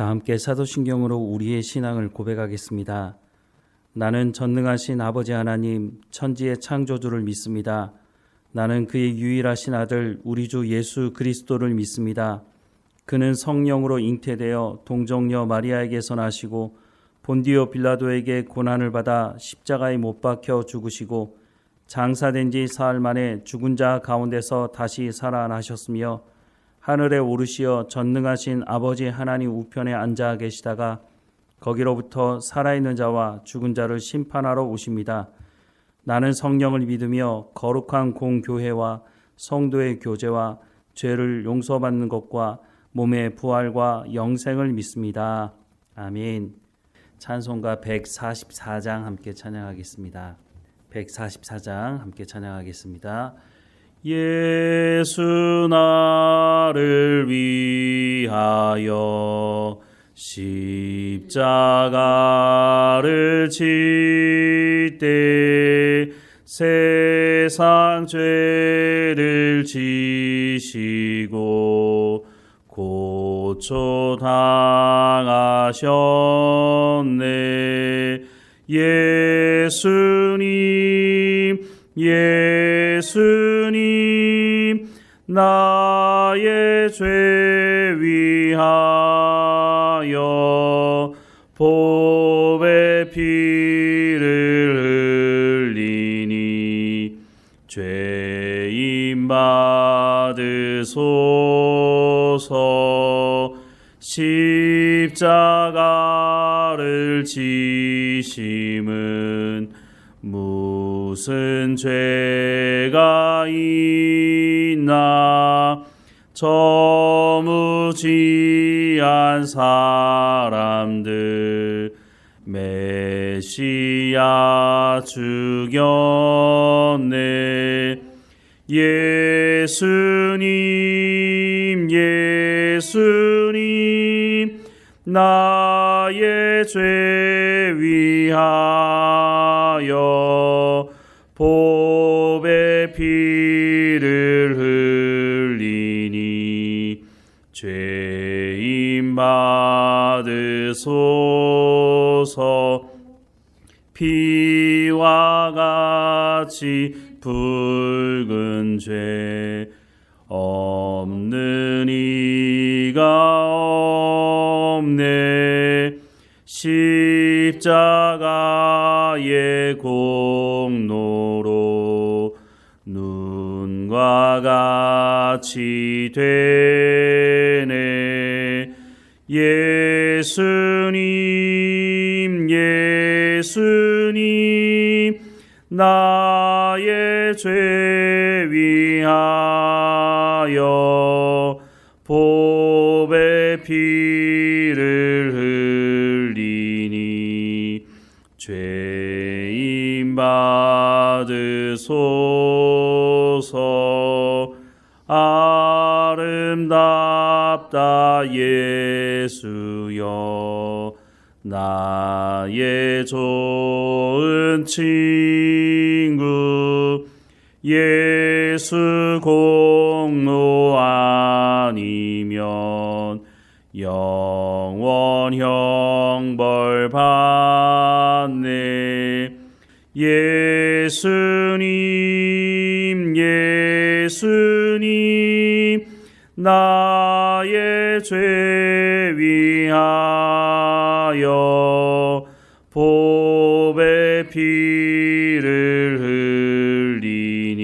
다 함께 사도신경으로 우리의 신앙을 고백하겠습니다. 나는 전능하신 아버지 하나님, 천지의 창조주를 믿습니다. 나는 그의 유일하신 아들 우리 주 예수 그리스도를 믿습니다. 그는 성령으로 잉태되어 동정녀 마리아에게서 나시고 본디오 빌라도에게 고난을 받아 십자가에 못 박혀 죽으시고 장사된 지 사흘 만에 죽은 자 가운데서 다시 살아나셨으며 하늘에 오르시어 전능하신 아버지 하나님 우편에 앉아 계시다가 거기로부터 살아있는 자와 죽은 자를 심판하러 오십니다. 나는 성령을 믿으며 거룩한 공교회와 성도의 교제와 죄를 용서받는 것과 몸의 부활과 영생을 믿습니다. 아멘. 찬송가 144장 함께 찬양하겠습니다. 144장 함께 찬양하겠습니다. 예수 나를 위하여 십자가를 질 때 세상 죄를 지시고 고초 당하셨네. 예수님 나의 죄 위하여 보배 피를 흘리니 죄인 받으소서. 십자가를 지심은 무슨 죄가 있나. 저무지한 사람들 메시아 죽였네. 예수님 나의 죄 위하여 보배 피를 흘리니 죄인 받으소서. 피와 같이 붉은 죄 없는 이가 없네. 십자가의 공로로 눈과 같이 되네. 예수님 나의 죄 위하여 보배 피를 흘리니 죄인 받으소서. 아름답다 예수여 나의 좋은 친구. 예수 공로 아니면 영원 형벌 받네. 예수님 나의 죄 위하여 보배 피를 흘리니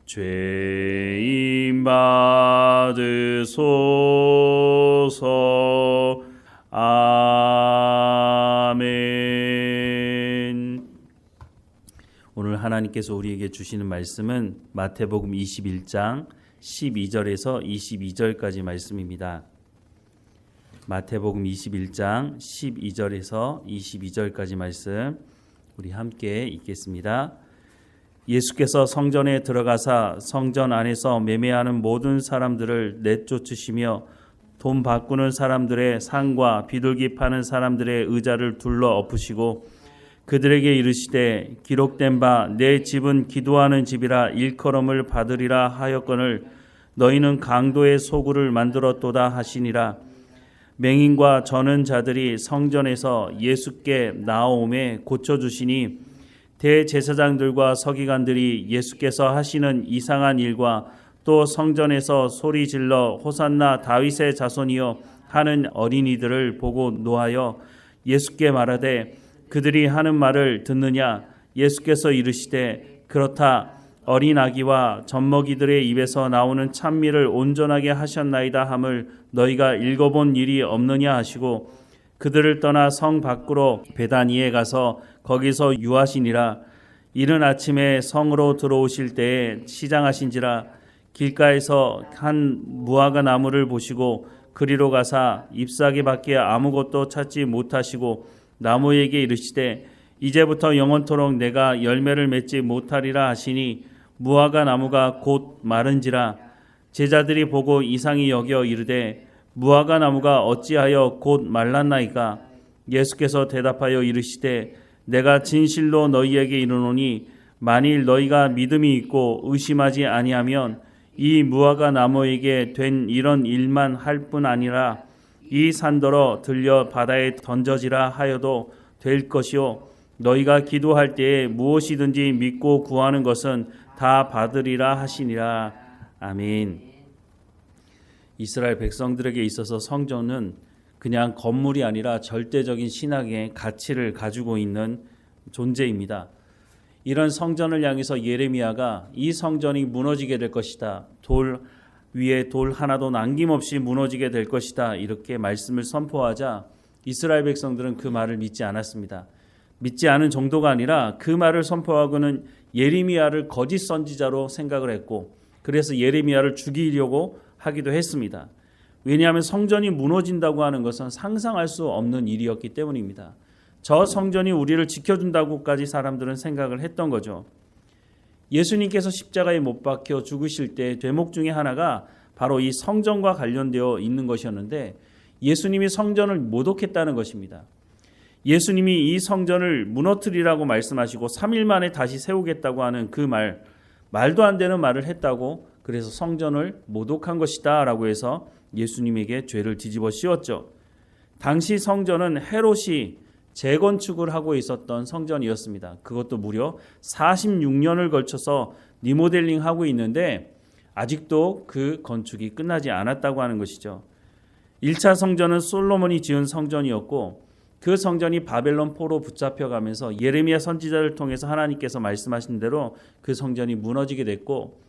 죄인 받으소서. 아멘. 오늘 하나님께서 우리에게 주시는 말씀은 마태복음 21장 12절에서 22절까지 말씀입니다. 마태복음 21장 12절에서 22절까지 말씀 우리 함께 읽겠습니다. 예수께서 성전에 들어가사 성전 안에서 매매하는 모든 사람들을 내쫓으시며 돈 바꾸는 사람들의 상과 비둘기 파는 사람들의 의자를 둘러 엎으시고 그들에게 이르시되 기록된 바 내 집은 기도하는 집이라 일컬음을 받으리라 하였거늘 너희는 강도의 소굴을 만들었도다 하시니라. 맹인과 저는 자들이 성전에서 예수께 나아오매 고쳐주시니 대제사장들과 서기관들이 예수께서 하시는 이상한 일과 또 성전에서 소리 질러 호산나 다윗의 자손이여 하는 어린이들을 보고 노하여 예수께 말하되 그들이 하는 말을 듣느냐. 예수께서 이르시되 그렇다. 어린 아기와 젖먹이들의 입에서 나오는 찬미를 온전하게 하셨나이다 함을 너희가 읽어본 일이 없느냐 하시고 그들을 떠나 성 밖으로 베다니에 가서 거기서 유하시니라. 이른 아침에 성으로 들어오실 때에 시장하신지라. 길가에서 한 무화과 나무를 보시고 그리로 가사 잎사귀밖에 아무것도 찾지 못하시고 나무에게 이르시되 이제부터 영원토록 내가 열매를 맺지 못하리라 하시니 무화과 나무가 곧 마른지라. 제자들이 보고 이상히 여겨 이르되 무화과 나무가 어찌하여 곧 말랐나이까. 예수께서 대답하여 이르시되 내가 진실로 너희에게 이르노니 만일 너희가 믿음이 있고 의심하지 아니하면 이 무화과 나무에게 된 이런 일만 할 뿐 아니라 이 산더러 들려 바다에 던져지라 하여도 될 것이요 너희가 기도할 때에 무엇이든지 믿고 구하는 것은 다 받으리라 하시니라. 아멘. 이스라엘 백성들에게 있어서 성전은 그냥 건물이 아니라 절대적인 신학의 가치를 가지고 있는 존재입니다. 이런 성전을 향해서 예레미야가 이 성전이 무너지게 될 것이다. 돌 위에 돌 하나도 남김없이 무너지게 될 것이다. 이렇게 말씀을 선포하자 이스라엘 백성들은 그 말을 믿지 않았습니다. 믿지 않은 정도가 아니라 그 말을 선포하고는 예레미야를 거짓 선지자로 생각을 했고 그래서 예레미야를 죽이려고 하기도 했습니다. 왜냐하면 성전이 무너진다고 하는 것은 상상할 수 없는 일이었기 때문입니다. 저 성전이 우리를 지켜준다고까지 사람들은 생각을 했던 거죠. 예수님께서 십자가에 못 박혀 죽으실 때 대목 중에 하나가 바로 이 성전과 관련되어 있는 것이었는데 예수님이 성전을 모독했다는 것입니다. 예수님이 이 성전을 무너뜨리라고 말씀하시고 3일 만에 다시 세우겠다고 하는 그 말도 안 되는 말을 했다고 그래서 성전을 모독한 것이다 라고 해서 예수님에게 죄를 뒤집어 씌웠죠. 당시 성전은 헤롯이 재건축을 하고 있었던 성전이었습니다. 그것도 무려 46년을 걸쳐서 리모델링하고 있는데 아직도 그 건축이 끝나지 않았다고 하는 것이죠. 1차 성전은 솔로몬이 지은 성전이었고 그 성전이 바벨론 포로 붙잡혀가면서 예레미야 선지자를 통해서 하나님께서 말씀하신 대로 그 성전이 무너지게 됐고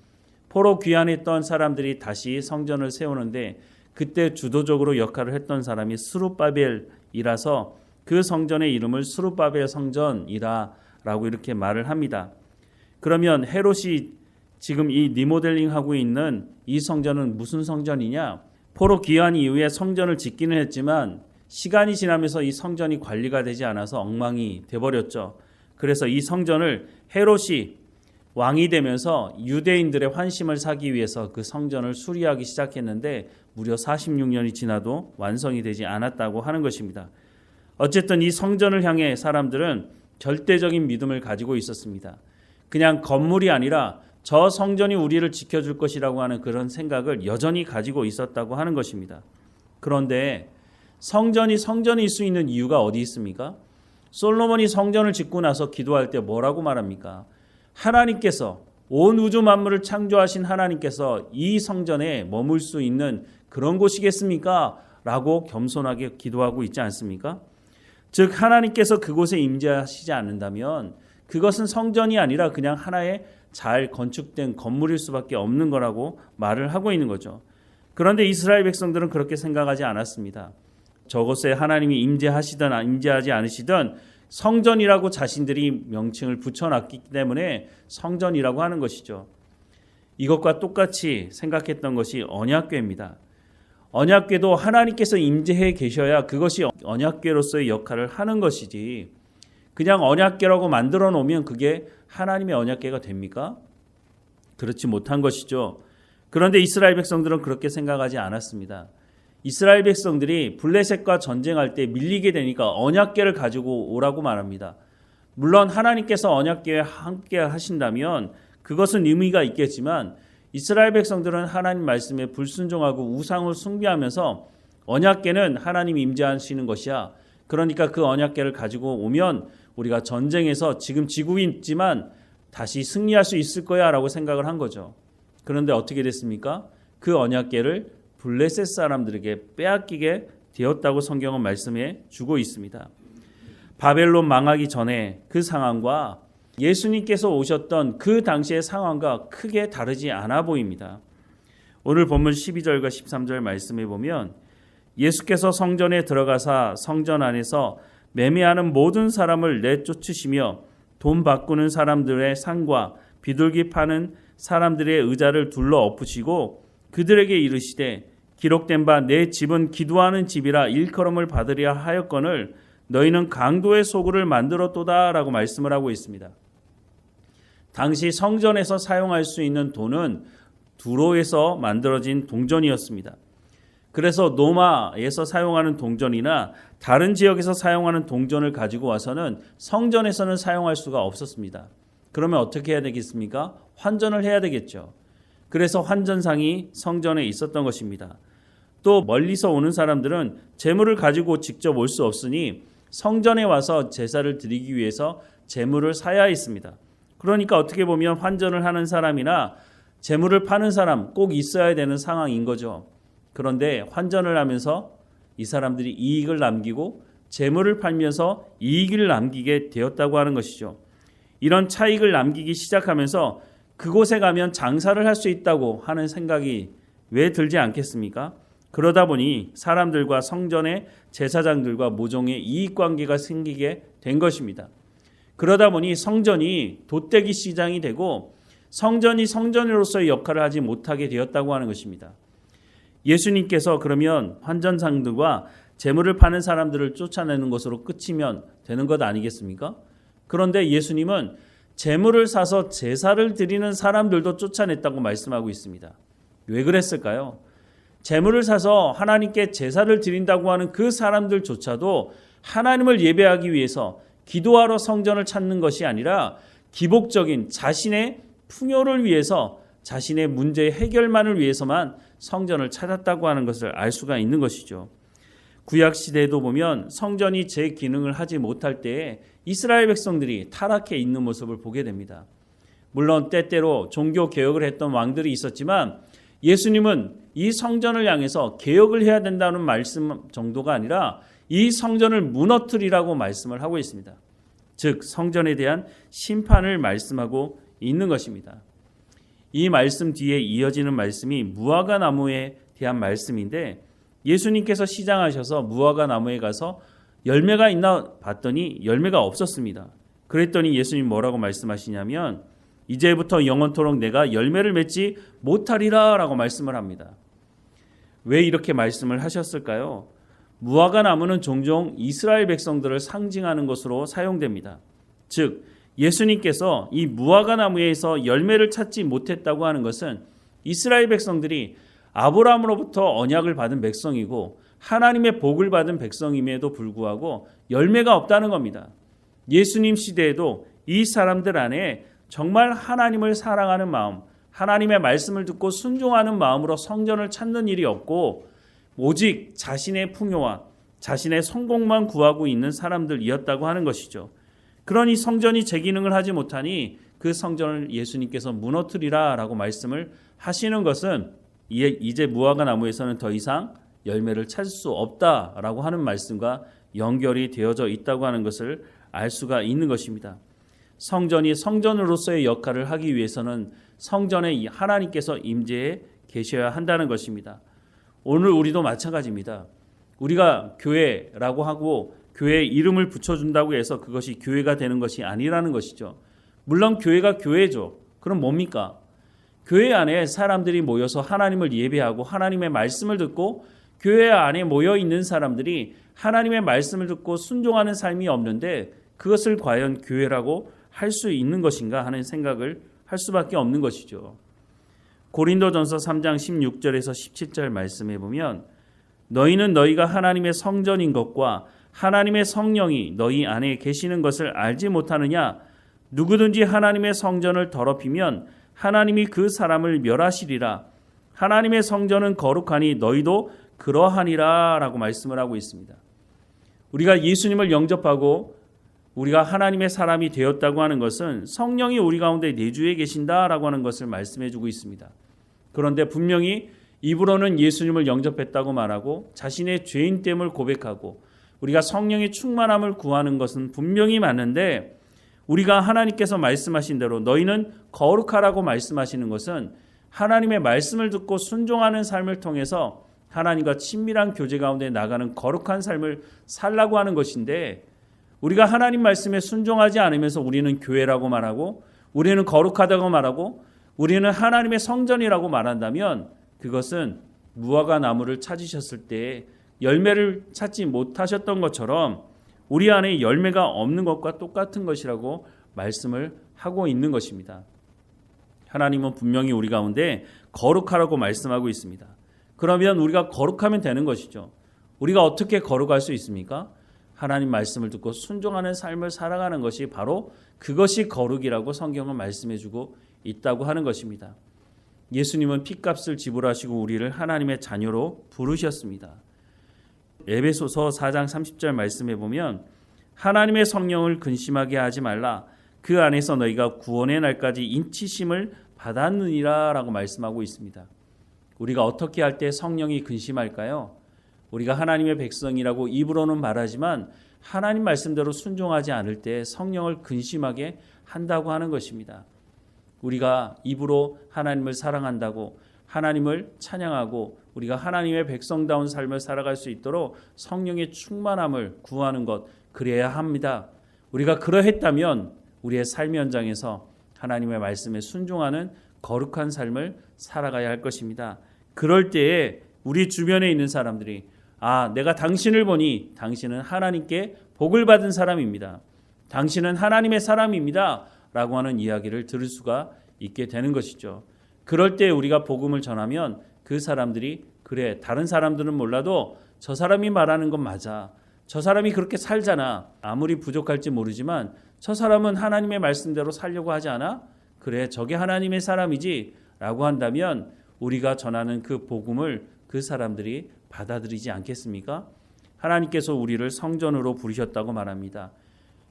포로 귀환했던 사람들이 다시 성전을 세우는데 그때 주도적으로 역할을 했던 사람이 스룹바벨이라서 그 성전의 이름을 스룹바벨 성전이라고 이렇게 말을 합니다. 그러면 헤롯이 지금 이 리모델링하고 있는 이 성전은 무슨 성전이냐? 포로 귀환 이후에 성전을 짓기는 했지만 시간이 지나면서 이 성전이 관리가 되지 않아서 엉망이 돼버렸죠. 그래서 이 성전을 헤롯이 왕이 되면서 유대인들의 환심을 사기 위해서 그 성전을 수리하기 시작했는데 무려 46년이 지나도 완성이 되지 않았다고 하는 것입니다. 어쨌든 이 성전을 향해 사람들은 절대적인 믿음을 가지고 있었습니다. 그냥 건물이 아니라 저 성전이 우리를 지켜줄 것이라고 하는 그런 생각을 여전히 가지고 있었다고 하는 것입니다. 그런데 성전이 성전일 수 있는 이유가 어디 있습니까? 솔로몬이 성전을 짓고 나서 기도할 때 뭐라고 말합니까? 하나님께서 온 우주 만물을 창조하신 하나님께서 이 성전에 머물 수 있는 그런 곳이겠습니까? 라고 겸손하게 기도하고 있지 않습니까? 즉 하나님께서 그곳에 임재하시지 않는다면 그것은 성전이 아니라 그냥 하나의 잘 건축된 건물일 수밖에 없는 거라고 말을 하고 있는 거죠. 그런데 이스라엘 백성들은 그렇게 생각하지 않았습니다. 저곳에 하나님이 임재하시든 임재하지 않으시든 성전이라고 자신들이 명칭을 붙여놨기 때문에 성전이라고 하는 것이죠. 이것과 똑같이 생각했던 것이 언약궤입니다. 언약궤도 하나님께서 임재해 계셔야 그것이 언약궤로서의 역할을 하는 것이지 그냥 언약궤라고 만들어 놓으면 그게 하나님의 언약궤가 됩니까? 그렇지 못한 것이죠. 그런데 이스라엘 백성들은 그렇게 생각하지 않았습니다. 이스라엘 백성들이 블레셋과 전쟁할 때 밀리게 되니까 언약궤를 가지고 오라고 말합니다. 물론 하나님께서 언약궤에 함께 하신다면 그것은 의미가 있겠지만 이스라엘 백성들은 하나님 말씀에 불순종하고 우상을 숭배하면서 언약궤는 하나님이 임재하시는 것이야. 그러니까 그 언약궤를 가지고 오면 우리가 전쟁에서 지금 지고 있지만 다시 승리할 수 있을 거야 라고 생각을 한 거죠. 그런데 어떻게 됐습니까? 그 언약궤를 블레셋 사람들에게 빼앗기게 되었다고 성경은 말씀해 주고 있습니다. 바벨론 망하기 전에 그 상황과 예수님께서 오셨던 그 당시의 상황과 크게 다르지 않아 보입니다. 오늘 본문 12절과 13절 말씀해 보면 예수께서 성전에 들어가사 성전 안에서 매매하는 모든 사람을 내쫓으시며 돈 바꾸는 사람들의 상과 비둘기 파는 사람들의 의자를 둘러 엎으시고 그들에게 이르시되 기록된 바 내 집은 기도하는 집이라 일컬음을 받으려 하였거늘 너희는 강도의 소굴을 만들었도다 라고 말씀을 하고 있습니다. 당시 성전에서 사용할 수 있는 돈은 두로에서 만들어진 동전이었습니다. 그래서 노마에서 사용하는 동전이나 다른 지역에서 사용하는 동전을 가지고 와서는 성전에서는 사용할 수가 없었습니다. 그러면 어떻게 해야 되겠습니까? 환전을 해야 되겠죠. 그래서 환전상이 성전에 있었던 것입니다. 또 멀리서 오는 사람들은 재물을 가지고 직접 올 수 없으니 성전에 와서 제사를 드리기 위해서 재물을 사야 했습니다. 그러니까 어떻게 보면 환전을 하는 사람이나 재물을 파는 사람 꼭 있어야 되는 상황인 거죠. 그런데 환전을 하면서 이 사람들이 이익을 남기고 재물을 팔면서 이익을 남기게 되었다고 하는 것이죠. 이런 차익을 남기기 시작하면서 그곳에 가면 장사를 할 수 있다고 하는 생각이 왜 들지 않겠습니까? 그러다 보니 사람들과 성전의 제사장들과 모종의 이익관계가 생기게 된 것입니다. 그러다 보니 성전이 돛대기 시장이 되고 성전이 성전으로서의 역할을 하지 못하게 되었다고 하는 것입니다. 예수님께서 그러면 환전상들과 재물을 파는 사람들을 쫓아내는 것으로 끝이면 되는 것 아니겠습니까? 그런데 예수님은 재물을 사서 제사를 드리는 사람들도 쫓아냈다고 말씀하고 있습니다. 왜 그랬을까요? 재물을 사서 하나님께 제사를 드린다고 하는 그 사람들조차도 하나님을 예배하기 위해서 기도하러 성전을 찾는 것이 아니라 기복적인 자신의 풍요를 위해서 자신의 문제 해결만을 위해서만 성전을 찾았다고 하는 것을 알 수가 있는 것이죠. 구약 시대에도 보면 성전이 제 기능을 하지 못할 때에 이스라엘 백성들이 타락해 있는 모습을 보게 됩니다. 물론 때때로 종교 개혁을 했던 왕들이 있었지만 예수님은 이 성전을 향해서 개혁을 해야 된다는 말씀 정도가 아니라 이 성전을 무너뜨리라고 말씀을 하고 있습니다. 즉 성전에 대한 심판을 말씀하고 있는 것입니다. 이 말씀 뒤에 이어지는 말씀이 무화과 나무에 대한 말씀인데 예수님께서 시장하셔서 무화과 나무에 가서 열매가 있나 봤더니 열매가 없었습니다. 그랬더니 예수님 뭐라고 말씀하시냐면 이제부터 영원토록 내가 열매를 맺지 못하리라 라고 말씀을 합니다. 왜 이렇게 말씀을 하셨을까요? 무화과 나무는 종종 이스라엘 백성들을 상징하는 것으로 사용됩니다. 즉 예수님께서 이 무화과 나무에서 열매를 찾지 못했다고 하는 것은 이스라엘 백성들이 아브라함으로부터 언약을 받은 백성이고 하나님의 복을 받은 백성임에도 불구하고 열매가 없다는 겁니다. 예수님 시대에도 이 사람들 안에 정말 하나님을 사랑하는 마음, 하나님의 말씀을 듣고 순종하는 마음으로 성전을 찾는 일이 없고 오직 자신의 풍요와 자신의 성공만 구하고 있는 사람들이었다고 하는 것이죠. 그러니 성전이 제 기능을 하지 못하니 그 성전을 예수님께서 무너뜨리라 라고 말씀을 하시는 것은 이제 무화과 나무에서는 더 이상 열매를 찾을 수 없다라고 하는 말씀과 연결이 되어져 있다고 하는 것을 알 수가 있는 것입니다. 성전이 성전으로서의 역할을 하기 위해서는 성전에 하나님께서 임재해 계셔야 한다는 것입니다. 오늘 우리도 마찬가지입니다. 우리가 교회라고 하고 교회에 이름을 붙여준다고 해서 그것이 교회가 되는 것이 아니라는 것이죠. 물론 교회가 교회죠. 그럼 뭡니까? 교회 안에 사람들이 모여서 하나님을 예배하고 하나님의 말씀을 듣고 교회 안에 모여 있는 사람들이 하나님의 말씀을 듣고 순종하는 삶이 없는데 그것을 과연 교회라고 할 수 있는 것인가 하는 생각을 할 수밖에 없는 것이죠. 고린도전서 3장 16절에서 17절 말씀해 보면 너희는 너희가 하나님의 성전인 것과 하나님의 성령이 너희 안에 계시는 것을 알지 못하느냐? 누구든지 하나님의 성전을 더럽히면 하나님이 그 사람을 멸하시리라. 하나님의 성전은 거룩하니 너희도 그러하니라 라고 말씀을 하고 있습니다. 우리가 예수님을 영접하고 우리가 하나님의 사람이 되었다고 하는 것은 성령이 우리 가운데 내주해 계신다라고 하는 것을 말씀해 주고 있습니다. 그런데 분명히 입으로는 예수님을 영접했다고 말하고 자신의 죄인됨을 고백하고 우리가 성령의 충만함을 구하는 것은 분명히 맞는데, 우리가 하나님께서 말씀하신 대로 너희는 거룩하라고 말씀하시는 것은 하나님의 말씀을 듣고 순종하는 삶을 통해서 하나님과 친밀한 교제 가운데 나가는 거룩한 삶을 살라고 하는 것인데, 우리가 하나님 말씀에 순종하지 않으면서 우리는 교회라고 말하고 우리는 거룩하다고 말하고 우리는 하나님의 성전이라고 말한다면 그것은 무화과 나무를 찾으셨을 때 열매를 찾지 못하셨던 것처럼 우리 안에 열매가 없는 것과 똑같은 것이라고 말씀을 하고 있는 것입니다. 하나님은 분명히 우리 가운데 거룩하라고 말씀하고 있습니다. 그러면 우리가 거룩하면 되는 것이죠. 우리가 어떻게 거룩할 수 있습니까? 하나님 말씀을 듣고 순종하는 삶을 살아가는 것이 바로 그것이 거룩이라고 성경은 말씀해주고 있다고 하는 것입니다. 예수님은 핏값을 지불하시고 우리를 하나님의 자녀로 부르셨습니다. 에베소서 4장 30절 말씀해 보면 하나님의 성령을 근심하게 하지 말라. 그 안에서 너희가 구원의 날까지 인치심을 받았느니라 라고 말씀하고 있습니다. 우리가 어떻게 할 때 성령이 근심할까요? 우리가 하나님의 백성이라고 입으로는 말하지만 하나님 말씀대로 순종하지 않을 때 성령을 근심하게 한다고 하는 것입니다. 우리가 입으로 하나님을 사랑한다고 하나님을 찬양하고 우리가 하나님의 백성다운 삶을 살아갈 수 있도록 성령의 충만함을 구하는 것, 그래야 합니다. 우리가 그러했다면 우리의 삶 현장에서 하나님의 말씀에 순종하는 거룩한 삶을 살아가야 할 것입니다. 그럴 때에 우리 주변에 있는 사람들이 내가 당신을 보니 당신은 하나님께 복을 받은 사람입니다. 당신은 하나님의 사람입니다. 라고 하는 이야기를 들을 수가 있게 되는 것이죠. 그럴 때 우리가 복음을 전하면 그 사람들이 그래, 다른 사람들은 몰라도 저 사람이 말하는 건 맞아. 저 사람이 그렇게 살잖아. 아무리 부족할지 모르지만 저 사람은 하나님의 말씀대로 살려고 하지 않아? 그래, 저게 하나님의 사람이지 라고 한다면 우리가 전하는 그 복음을 그 사람들이 받아들이지 않겠습니까? 하나님께서 우리를 성전으로 부르셨다고 말합니다.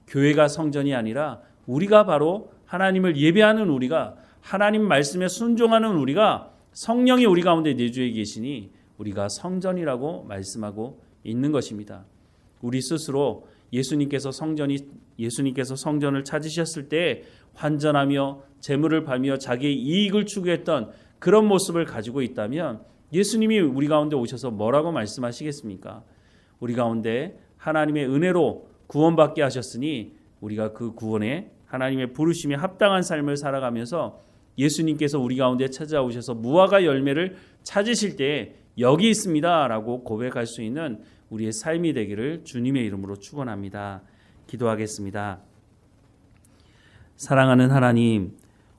교회가 성전이 아니라 우리가 바로 하나님을 예배하는 우리가, 하나님 말씀에 순종하는 우리가, 성령이 우리 가운데 내주해 계시니 우리가 성전이라고 말씀하고 있는 것입니다. 우리 스스로 예수님께서 성전을 찾으셨을 때 환전하며 재물을 팔며 자기의 이익을 추구했던 그런 모습을 가지고 있다면 예수님이 우리 가운데 오셔서 뭐라고 말씀하시겠습니까? 우리 가운데 하나님의 은혜로 구원받게 하셨으니 우리가 그 구원에 하나님의 부르심에 합당한 삶을 살아가면서 예수님께서 우리 가운데 찾아오셔서 무화과 열매를 찾으실 때 여기 있습니다 라고 고백할 수 있는 우리의 삶이 되기를 주님의 이름으로 축원합니다. 기도하겠습니다. 사랑하는 하나님,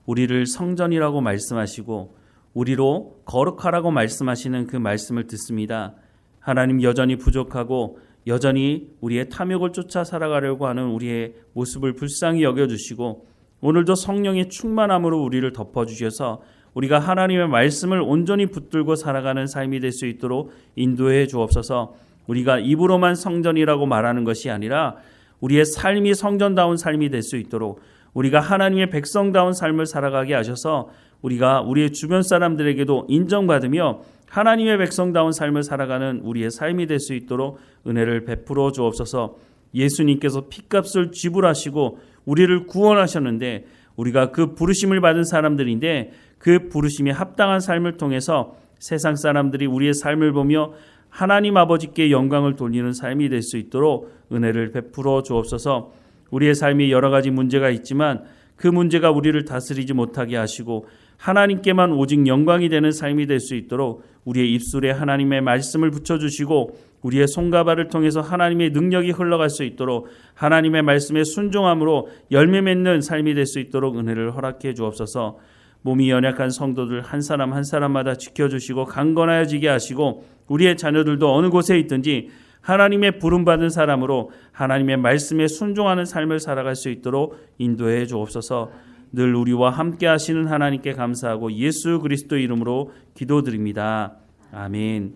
우리를 성전이라고 말씀하시고 우리로 거룩하라고 말씀하시는 그 말씀을 듣습니다. 하나님, 여전히 부족하고 여전히 우리의 탐욕을 쫓아 살아가려고 하는 우리의 모습을 불쌍히 여겨주시고 오늘도 성령의 충만함으로 우리를 덮어주셔서 우리가 하나님의 말씀을 온전히 붙들고 살아가는 삶이 될 수 있도록 인도해 주옵소서. 우리가 입으로만 성전이라고 말하는 것이 아니라 우리의 삶이 성전다운 삶이 될 수 있도록 우리가 하나님의 백성다운 삶을 살아가게 하셔서 우리가 우리의 주변 사람들에게도 인정받으며 하나님의 백성다운 삶을 살아가는 우리의 삶이 될 수 있도록 은혜를 베풀어 주옵소서. 예수님께서 핏값을 지불하시고 우리를 구원하셨는데 우리가 그 부르심을 받은 사람들인데 그 부르심에 합당한 삶을 통해서 세상 사람들이 우리의 삶을 보며 하나님 아버지께 영광을 돌리는 삶이 될 수 있도록 은혜를 베풀어 주옵소서. 우리의 삶에 여러 가지 문제가 있지만 그 문제가 우리를 다스리지 못하게 하시고 하나님께만 오직 영광이 되는 삶이 될 수 있도록 우리의 입술에 하나님의 말씀을 붙여주시고 우리의 손과 발을 통해서 하나님의 능력이 흘러갈 수 있도록 하나님의 말씀에 순종함으로 열매 맺는 삶이 될 수 있도록 은혜를 허락해 주옵소서. 몸이 연약한 성도들 한 사람 한 사람마다 지켜주시고 강건하여지게 하시고 우리의 자녀들도 어느 곳에 있든지 하나님의 부름받은 사람으로 하나님의 말씀에 순종하는 삶을 살아갈 수 있도록 인도해 주옵소서. 늘 우리와 함께 하시는 하나님께 감사하고 예수 그리스도 이름으로 기도드립니다. 아멘.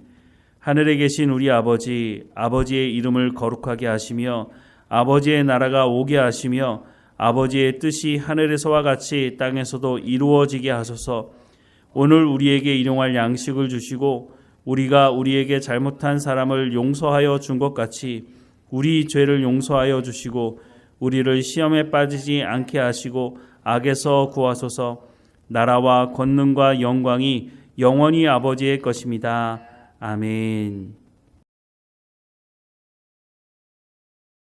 하늘에 계신 우리 아버지, 아버지의 이름을 거룩하게 하시며 아버지의 나라가 오게 하시며 아버지의 뜻이 하늘에서와 같이 땅에서도 이루어지게 하소서. 오늘 우리에게 일용할 양식을 주시고 우리가 우리에게 잘못한 사람을 용서하여 준 것 같이 우리 죄를 용서하여 주시고 우리를 시험에 빠지지 않게 하시고 악에서 구하소서. 나라와 권능과 영광이 영원히 아버지의 것입니다. 아멘.